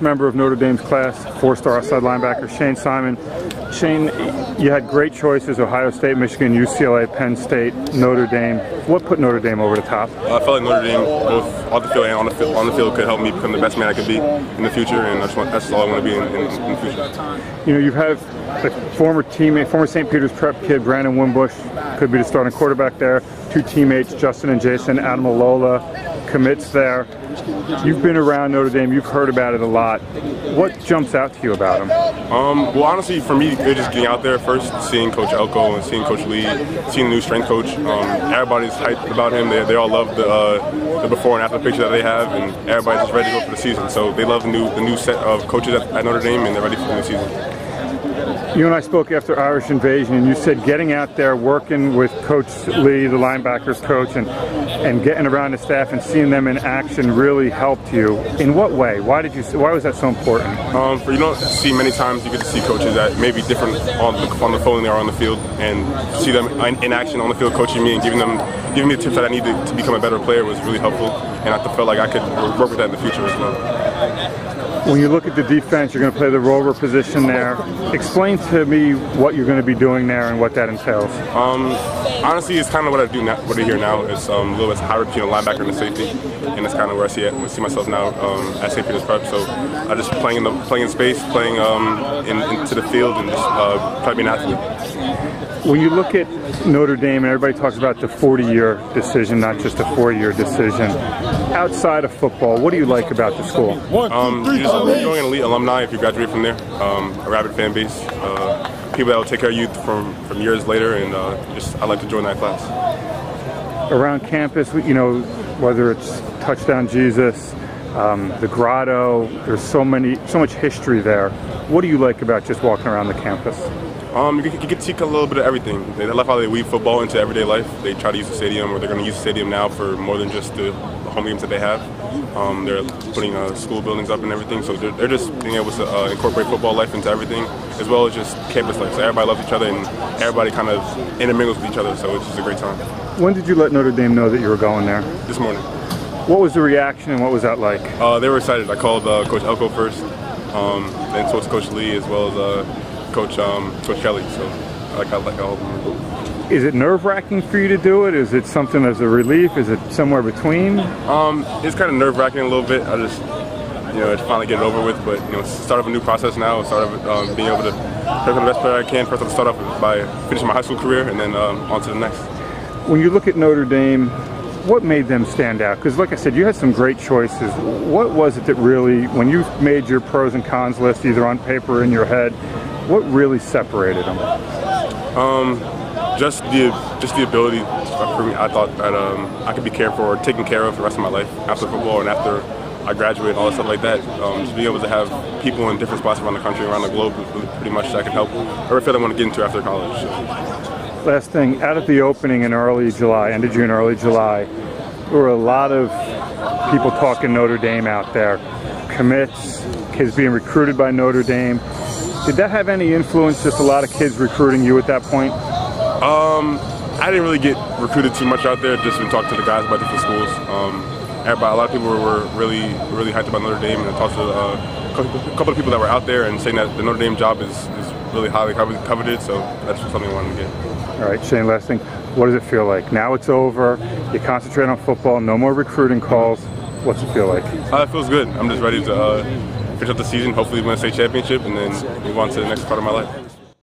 member of Notre Dame's class, 4-star outside linebacker Shayne Simon. Shayne, you had great choices: Ohio State, Michigan, UCLA, Penn State, Notre Dame. What put Notre Dame over the top? I felt like Notre Dame, both off the field and on the field, could help me become the best man I could be in the future, and that's all I want to be in the future. You know, you have a former teammate, former St. Peter's Prep kid, Brandon Wimbush, could be the starting quarterback there. 2 teammates, Justin and Jason, Adam Alola, commits there. You've been around Notre Dame, you've heard about it a lot. What jumps out to you about him? Well, honestly, for me, they're just getting out there first, seeing Coach Elko and seeing Coach Lee, seeing the new strength coach. Everybody's hyped about him. They all love the before and after picture that they have, and everybody's just ready to go for the season. So they love the new set of coaches at Notre Dame, and they're ready for the new season. You and I spoke after Irish Invasion, and you said getting out there, working with Coach Lee, the linebackers coach, and getting around the staff and seeing them in action really helped you. In what way? Why was that so important? You don't see many times you get to see coaches that may be different on the phone than they are on the field, and see them in action on the field coaching me and giving me the tips that I needed to become a better player was really helpful, and I felt like I could work with that in the future as well. When you look at the defense, you're going to play the rover position there. Explain to me what you're going to be doing there and what that entails. Honestly, it's kind of what I do now. What I do here now is a little bit hybrid between a linebacker and a safety, and it's kind of where I see myself now at St. Peter's Prep. So I just playing in space, playing into the field, and just try to be an athlete. When you look at Notre Dame, and everybody talks about the 40-year decision, not just a 4-year decision, outside of football, what do you like about the school? You're just enjoying an elite alumni if you graduate from there, a rabid fan base, people that will take care of you from years later, and I like to join that class. Around campus, you know, whether it's Touchdown Jesus, the Grotto, there's so much history there. What do you like about just walking around the campus? You get to see a little bit of everything. They love how they weave football into everyday life. They try to use the stadium, or they're going to use the stadium now for more than just the home games that they have. They're putting school buildings up and everything, so they're just being able to incorporate football life into everything, as well as just campus life. So everybody loves each other, and everybody kind of intermingles with each other, so it's just a great time. When did you let Notre Dame know that you were going there? This morning. What was the reaction, and what was that like? They were excited. I called Coach Elko first, then spoke to Coach Lee, as well as Coach Kelly, so I like all of them. Is it nerve-wracking for you to do it? Is it something as a relief? Is it somewhere between? It's kind of nerve-wracking a little bit. I just, to finally get it over with. But start up a new process now. Start up being able to play for the best player I can. First, I'll start off by finishing my high school career, and then on to the next. When you look at Notre Dame, what made them stand out? Because like I said, you had some great choices. What was it that really, when you made your pros and cons list, either on paper or in your head, what really separated them? Just the ability for me. I thought that I could be cared for or taken care of the rest of my life after football and after I graduate and all that stuff like that. Just being able to have people in different spots around the country, around the globe, pretty much that can help every field I want to get into after college. Last thing, out at the opening in early July, end of June, early July, there were a lot of people talking Notre Dame out there. Commits, kids being recruited by Notre Dame. Did that have any influence, just a lot of kids recruiting you at that point? I didn't really get recruited too much out there, just been talking to the guys about different schools. A lot of people were really hyped about Notre Dame, and I talked to a couple of people that were out there and saying that the Notre Dame job is really highly coveted, so that's something I wanted to get. All right, Shayne, last thing, what does it feel like? Now it's over, you concentrate on football, no more recruiting calls. What's it feel like? It feels good. I'm just ready to finish up the season, hopefully win a state championship, and then move on to the next part of my life.